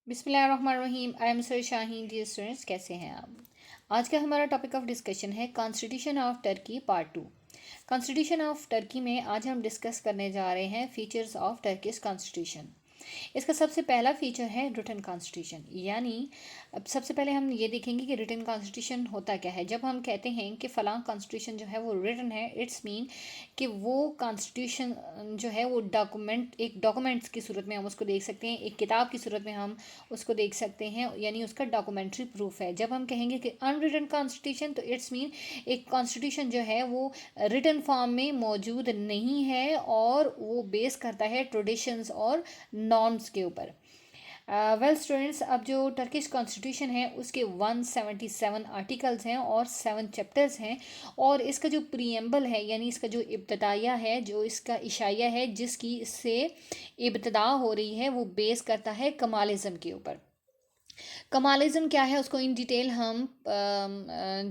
बिस्मिल्लाहिर्रहमानिर्रहीम। I am sir Shaheen. Dear students, कैसे हैं आप? आज का हमारा टॉपिक ऑफ डिस्कशन है constitution of Turkey part 2। Constitution of Turkey में आज हम डिस्कस करने जा रहे हैं फीचर्स ऑफ टर्किश कॉन्स्टिट्यूशन। इसका सबसे पहला फीचर है रिटन कॉन्स्टिट्यूशन, यानी अब सबसे पहले हम ये देखेंगे कि रिटन कॉन्स्टिट्यूशन होता क्या है। जब हम कहते हैं कि फ़लाँ कॉन्स्टिट्यूशन जो है वो रिटन है, इट्स मीन कि वो कॉन्स्टिट्यूशन जो है वो एक डॉक्यूमेंट्स की सूरत में हम उसको देख सकते हैं, एक किताब की सूरत में हम उसको देख सकते हैं, यानी उसका डॉक्यूमेंट्री प्रूफ है। जब हम कहेंगे कि अनरिटन कॉन्स्टिट्यूशन, तो इट्स मीन एक कॉन्स्टिट्यूशन जो है वो रिटन फॉर्म में मौजूद नहीं है और वो बेस करता है ट्रेडिशंस और नॉर्म्स के ऊपर। वेल स्टूडेंट्स, अब जो टर्किश कॉन्स्टिट्यूशन है उसके 177 आर्टिकल्स हैं और 7 चैप्टर्स हैं। और इसका जो प्रीएम्बल है, यानी इसका जो इब्तदाया है, जो इसका इशाया है जिसकी इससे इब्तदा हो रही है, वो बेस करता है कमालिज्म के ऊपर। कमालिज्म क्या है उसको इन डिटेल हम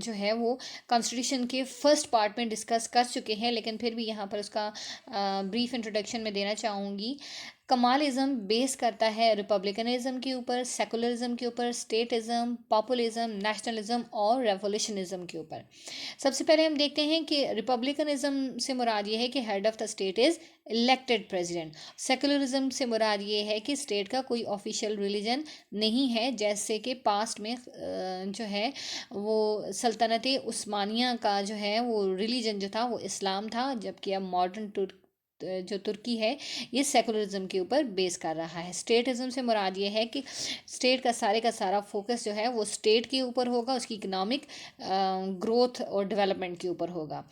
जो है वो कॉन्स्टिट्यूशन के फर्स्ट पार्ट में डिस्कस कर चुके हैं, लेकिन फिर भी यहाँ पर उसका ब्रीफ इंट्रोडक्शन में देना चाहूँगी। कमालिज्म बेस करता है रिपब्लिकनिज्म के ऊपर, सेकुलरिज्म के ऊपर, स्टेटिज्म, पॉपुलिज्म, नेशनलिज्म और रेवोल्यूशनिज्म के ऊपर। सबसे पहले हम देखते हैं कि रिपब्लिकनिज्म से मुराद ये है कि head of the state is elected president. Secularism से मुराद ये है कि स्टेट का कोई ऑफिशियल रिलीजन नहीं है, जैसे कि पास्ट में जो है वो सल्तनत उस्मानिया का जो है वो रिलीजन जो था वो इस्लाम था, जबकि अब मॉडर्न जो तुर्की है ये सेकुलरिज्म के ऊपर बेस कर रहा है। स्टेटिज्म से मुराद ये है कि स्टेट का सारा फोकस जो है वो स्टेट के ऊपर होगा, उसकी इकोनॉमिक ग्रोथ और डेवलपमेंट के ऊपर होगा।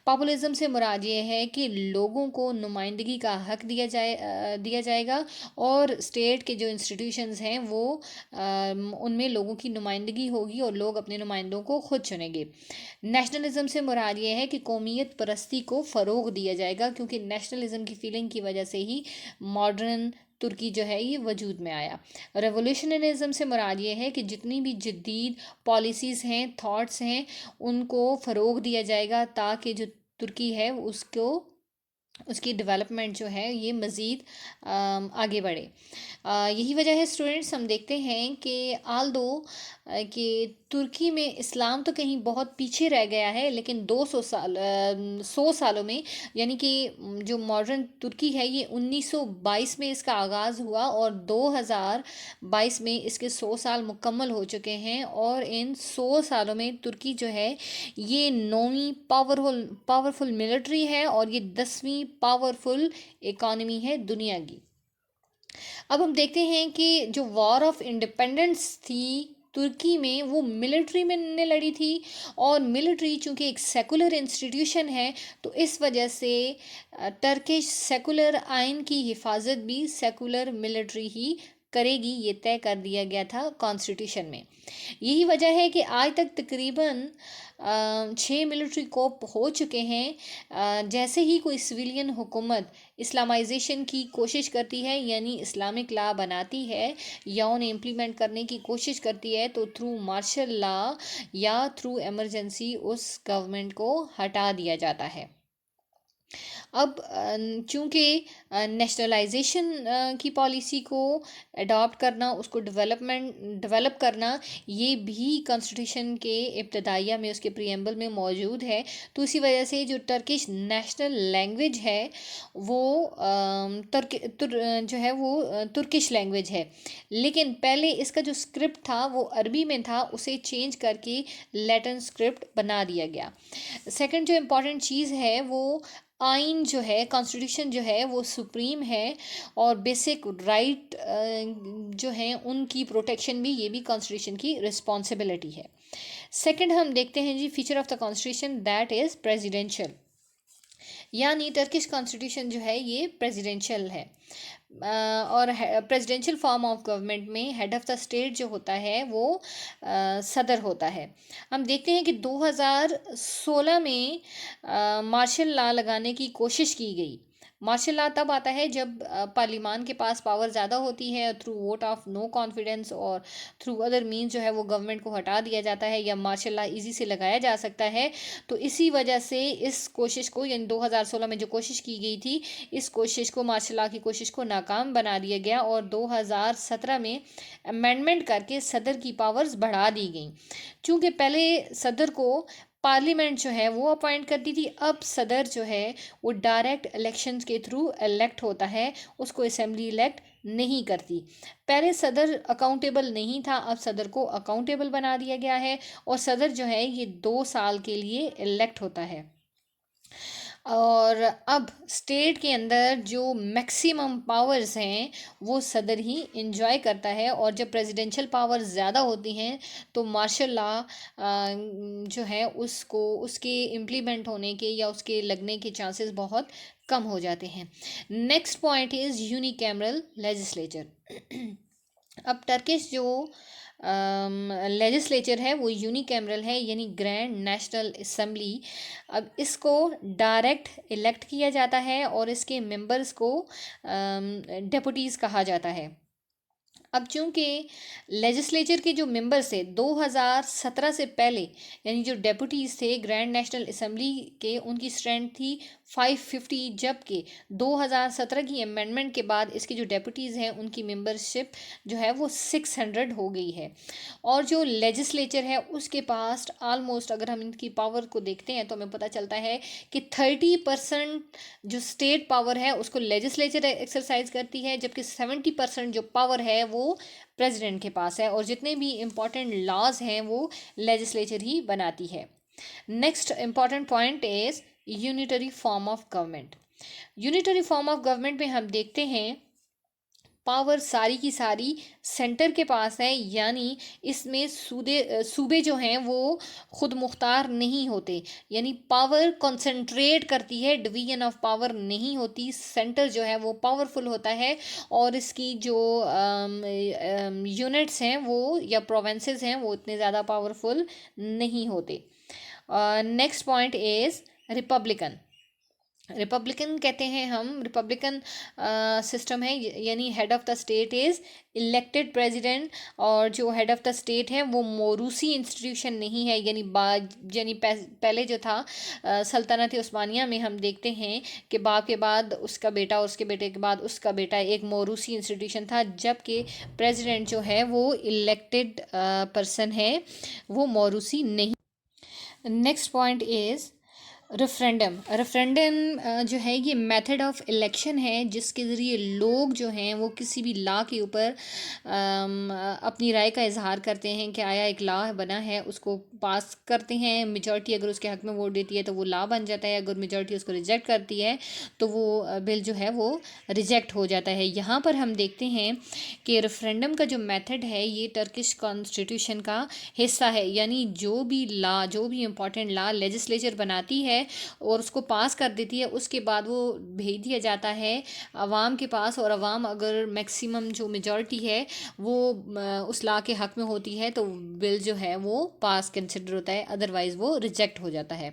पॉपुलिज्म से मुराद ये है कि लोगों को नुमाइंदगी का हक दिया जाएगा और स्टेट के जो इंस्टीट्यूशंस हैं वो उनमें लोगों की नुमाइंदगी होगी और लोग अपने नुमाइंदों को खुद चुनेंगे। नेशनलिज्म से मुराद ये है कि कौमियत परस्ती को फ़रोग दिया जाएगा, क्योंकि नेशनलिज्म की फीलिंग की वजह से ही मॉडर्न तुर्की जो है ये वजूद में आया। रेवोल्यूशनरिज्म से मुराद ये है कि जितनी भी जदीद पॉलिसीज़ हैं, थॉट्स हैं, उनको फ़रोग दिया जाएगा ताकि जो तुर्की है उसको उसकी डेवलपमेंट जो है ये मज़ीद आगे बढ़े। यही वजह है स्टूडेंट्स, हम देखते हैं कि आल दो कि तुर्की में इस्लाम तो कहीं बहुत पीछे रह गया है, लेकिन 100 सालों में, यानी कि जो मॉडर्न तुर्की है ये 1922 में इसका आगाज़ हुआ और 2022 में इसके 100 साल मुकम्मल हो चुके हैं। और इन 100 सालों में तुर्की जो है ये 9वीं पावरफुल मिलिट्री है और ये 10वीं पावरफुल इकॉनमी है दुनिया की। अब हम देखते हैं कि जो वॉर ऑफ इंडिपेंडेंस थी तुर्की में, वो मिलिट्री में ने लड़ी थी। और मिलिट्री चूंकि एक सेकुलर इंस्टीट्यूशन है, तो इस वजह से टर्किश सेकुलर आइन की हिफाजत भी सेकुलर मिलिट्री ही करेगी, ये तय कर दिया गया था कॉन्स्टिट्यूशन में। यही वजह है कि आज तक तकरीबन 6 मिलिट्री कोप हो चुके हैं। जैसे ही कोई सिविलियन हुकूमत इस्लामाइजेशन की कोशिश करती है, यानी इस्लामिक लॉ बनाती है या उन्हें इम्प्लीमेंट करने की कोशिश करती है, तो थ्रू मार्शल लॉ या थ्रू एमरजेंसी उस गवर्नमेंट को हटा दिया जाता है। अब चूंकि नेशनलाइजेशन की पॉलिसी को अडॉप्ट करना, उसको डेवलप करना, ये भी कॉन्स्टिट्यूशन के इब्तदाइया में उसके प्रीएम्बल में मौजूद है। तो इसी वजह से जो टर्किश नेशनल लैंग्वेज है वो जो है वो तुर्किश लैंग्वेज है। लेकिन पहले इसका जो स्क्रिप्ट था वो अरबी में था, उसे चेंज करके लैटिन स्क्रिप्ट बना दिया गया। सेकंड जो इम्पॉर्टेंट चीज़ है वो आइन जो है, कॉन्स्टिट्यूशन जो है वो सुप्रीम है और बेसिक राइट जो हैं उनकी प्रोटेक्शन भी, ये भी कॉन्स्टिट्यूशन की रिस्पॉन्सिबिलिटी है। सेकंड हम देखते हैं जी feature of the constitution, that is presidential, यानी टर्किश कॉन्स्टिट्यूशन जो है ये प्रेसिडेंशियल है। और प्रेसिडेंशियल फॉर्म ऑफ गवर्नमेंट में हेड ऑफ़ द स्टेट जो होता है वो सदर होता है। हम देखते हैं कि 2016 में मार्शल लॉ लगाने की कोशिश की गई, मार्शल लॉ तब आता है जब पार्लियामान के पास पावर ज़्यादा होती है, through vote of no confidence और थ्रू अदर मीन्स जो है वो गवर्नमेंट को हटा दिया जाता है या मार्शल लॉ ईजी से लगाया जा सकता है। तो इसी वजह से इस कोशिश को, यानी 2016 में जो कोशिश की गई थी, इस कोशिश को, मार्शल लॉ की कोशिश को नाकाम बना दिया गया और 2017 में अमेंडमेंट करके सदर की पावर्स बढ़ा दी गई। चूँकि पहले सदर को पार्लियामेंट जो है वो अपॉइंट करती थी, अब सदर जो है वो डायरेक्ट इलेक्शंस के थ्रू इलेक्ट होता है, उसको असेंबली इलेक्ट नहीं करती। पहले सदर अकाउंटेबल नहीं था, अब सदर को अकाउंटेबल बना दिया गया है और सदर जो है ये 2 साल के लिए इलेक्ट होता है। और अब स्टेट के अंदर जो मैक्सिमम पावर्स हैं वो सदर ही इंजॉय करता है, और जब प्रेसिडेंशियल पावर ज़्यादा होती हैं तो मार्शल लॉ जो है उसको, उसके इम्प्लीमेंट होने के या उसके लगने के चांसेस बहुत कम हो जाते हैं। Next point is unicameral legislature. अब टर्किश जो लेजिस्लेचर है वो यूनिकैमरल है, यानी ग्रैंड नेशनल असेंबली। अब इसको डायरेक्ट इलेक्ट किया जाता है और इसके मेंबर्स को डेपुटीज़ कहा जाता है। अब चूंकि लेजिस्लेचर के जो मेंबर्स थे 2017 से पहले, यानी जो डेपुटीज थे ग्रैंड नेशनल असेंबली के, उनकी स्ट्रेंथ थी 550, जबकि 2017 की अमेंडमेंट के बाद इसके जो डेपुटीज हैं उनकी मेंबरशिप जो है वो 600 हो गई है। और जो लेजिस्लेचर है उसके पास ऑलमोस्ट, अगर हम इनकी पावर को देखते हैं तो हमें पता चलता है कि 30% जो स्टेट पावर है उसको लेजिस्लेचर एक्सरसाइज करती है, जबकि 70% जो पावर है वो प्रेसिडेंट के पास है, और जितने भी इम्पॉर्टेंट लॉज हैं वो लेजिस्लेचर ही बनाती है। Next important point is unitary form of government. Unitary form of government में हम देखते हैं पावर सारी की सारी सेंटर के पास है, यानी इसमें सूबे जो हैं वो खुद मुख्तार नहीं होते, यानी पावर कंसंट्रेट करती है, डिवीजन ऑफ पावर नहीं होती। सेंटर जो है वो पावरफुल होता है और इसकी जो यूनिट्स हैं वो या प्रोविंसेस हैं वो इतने ज़्यादा पावरफुल नहीं होते। Next point is Republican. Republican कहते हैं हम, रिपब्लिकन सिस्टम है, यानी head of the state is elected president, और जो हेड ऑफ द स्टेट है वो मोरूसी इंस्टीट्यूशन नहीं है, यानी पहले जो था सल्तनत उस्मानिया में हम देखते हैं कि बाप के बाद उसका बेटा, उसके बेटे के बाद उसका बेटा, एक मोरूसी इंस्टीट्यूशन था, जबकि प्रेसिडेंट जो है वो इलेक्टेड पर्सन है, वो मोरूसी नहीं। Next point is referendum. Referendum जो है ये मेथड ऑफ इलेक्शन है जिसके ज़रिए लोग जो हैं वो किसी भी लॉ के ऊपर अपनी राय का इजहार करते हैं कि आया एक लॉ बना है उसको पास करते हैं। मेजॉरिटी अगर उसके हक में वोट देती है तो वो लॉ बन जाता है, अगर मेजॉरिटी उसको रिजेक्ट करती है तो वो बिल जो है वो रिजेक्ट हो जाता है। यहाँ पर हम देखते हैं कि रेफरेंडम का जो मेथड है ये टर्किश कॉन्स्टिट्यूशन का हिस्सा है, यानी जो भी लॉ, जो भी इम्पोर्टेंट लॉ लेजिस्लेचर बनाती है और उसको पास कर देती है, उसके बाद वो भेज दिया जाता है अवाम के पास, और अवाम अगर मैक्सिमम जो मेजॉरिटी है वो उस लॉ के हक में होती है तो बिल जो है वो पास कंसिडर होता है, अदरवाइज वो रिजेक्ट हो जाता है।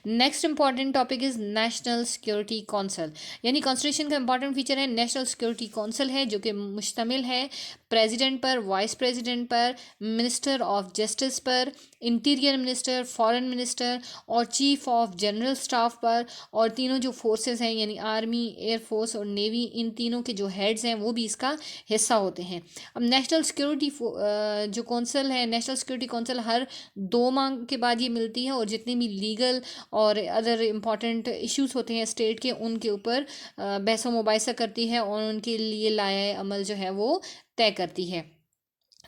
Next important topic is national security council, यानी कॉन्स्टिट्यूशन का इंपॉर्टेंट फीचर है नेशनल सिक्योरिटी काउंसिल है, जो कि मुश्तमिल है प्रेसिडेंट पर, वाइस प्रेसिडेंट पर, मिनिस्टर ऑफ जस्टिस पर, इंटीरियर मिनिस्टर, फॉरेन मिनिस्टर और चीफ ऑफ जनरल स्टाफ पर, और तीनों जो फोर्सेस हैं यानी आर्मी, एयरफोर्स और नेवी, इन तीनों के जो हेड्स हैं वो भी इसका हिस्सा होते हैं। अब नेशनल सिक्योरिटी जो कौंसिल है, नेशनल सिक्योरिटी कौंसिल हर 2 माह के बाद ये मिलती है, और जितने भी लीगल और अदर इम्पॉर्टेंट इश्यूज होते हैं स्टेट के उनके ऊपर बहस व मुबाहिसा करती है और उनके लिए लाया अमल जो है वो तय करती है।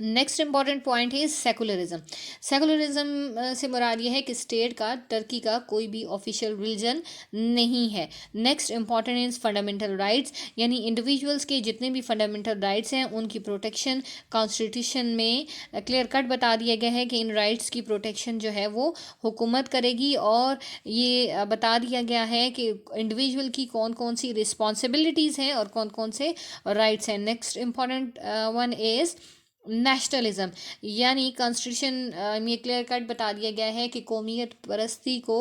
नेक्स्ट इंपॉर्टेंट पॉइंट है सेकुलरिज्म। सेकुलरिज्म से मुराद ये है कि स्टेट का, टर्की का कोई भी ऑफिशियल रिलीजन नहीं है। Next important is fundamental rights, यानी इंडिविजुअल्स के जितने भी फंडामेंटल राइट्स हैं उनकी प्रोटेक्शन कॉन्स्टिट्यूशन में क्लियर कट बता दिया गया है कि इन राइट्स की प्रोटेक्शन जो है वो हुकूमत करेगी, और ये बता दिया गया है कि इंडिविजुअल की कौन कौन सी रिस्पॉन्सिबिलिटीज़ हैं और कौन कौन से राइट्स हैं। Next important one is nationalism, यानी कॉन्स्टिट्यूशन में क्लियर कट बता दिया गया है कि कौमियत परस्ती को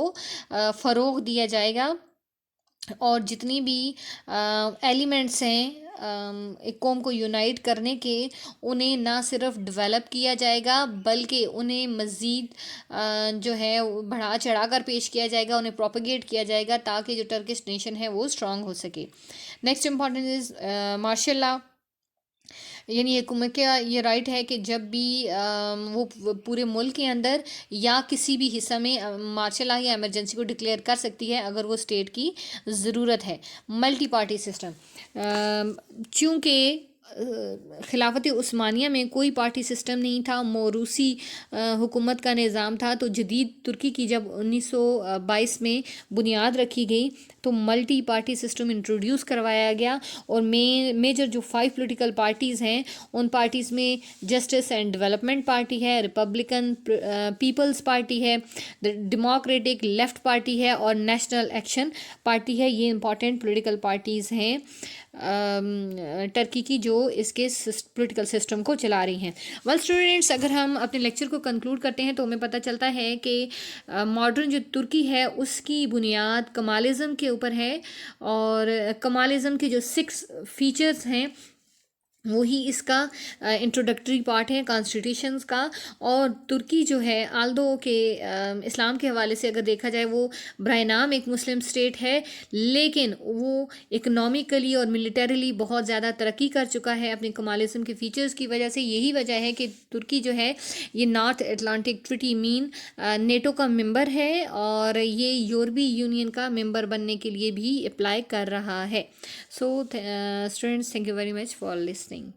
फ़रोग दिया जाएगा, और जितनी भी एलिमेंट्स हैं एक कौम को यूनाइट करने के, उन्हें ना सिर्फ डेवलप किया जाएगा बल्कि उन्हें मज़ीद जो है वो बढ़ा चढ़ा कर पेश किया जाएगा, उन्हें प्रोपेगेट किया जाएगा ताकि जो टर्किश नेशन है वो स्ट्रांग हो सके। Next important is martial law. यानी हुकूमत का ये राइट है कि जब भी वो पूरे मुल्क के अंदर या किसी भी हिस्सा में मार्शल लॉ या इमरजेंसी को डिक्लेयर कर सकती है अगर वो स्टेट की ज़रूरत है। मल्टी पार्टी सिस्टम, चूँकि खिलाफत उस्मानिया में कोई पार्टी सिस्टम नहीं था, मौरूसी हुकूमत का निज़ाम था, तो जदीद तुर्की की जब 1922 में बुनियाद रखी गई तो मल्टी पार्टी सिस्टम इंट्रोड्यूस करवाया गया। और मेजर जो 5 पॉलिटिकल पार्टीज़ हैं उन पार्टीज़ में जस्टिस एंड डेवलपमेंट पार्टी है, रिपब्लिकन पीपल्स पार्टी है, डेमोक्रेटिक लेफ्ट पार्टी है और नेशनल एक्शन पार्टी है। ये इंपॉर्टेंट पॉलिटिकल पार्टीज़ हैं टर्की की जो इसके पॉलिटिकल सिस्टम को चला रही हैं। वेल स्टूडेंट्स, अगर हम अपने लेक्चर को कंक्लूड करते हैं तो हमें पता चलता है कि मॉडर्न जो तुर्की है उसकी बुनियाद कमालिज़म के ऊपर है और कमालिज़म के जो 6 फीचर्स हैं वही इसका इंट्रोडक्टरी पार्ट है कॉन्स्टिट्यूशंस का। और तुर्की जो है आल्दो के इस्लाम के हवाले से अगर देखा जाए वो बराए एक मुस्लिम स्टेट है, लेकिन वो इकनॉमिकली और मिलिटरीली बहुत ज़्यादा तरक्की कर चुका है अपने कमालिज्म के फीचर्स की वजह से। यही वजह है कि तुर्की जो है ये north Atlantic treaty mean NATO का मेंबर है और ये यूरोपीय यूनियन का मेंबर बनने के लिए भी अप्लाई कर रहा है। So students, thank you very much for listening.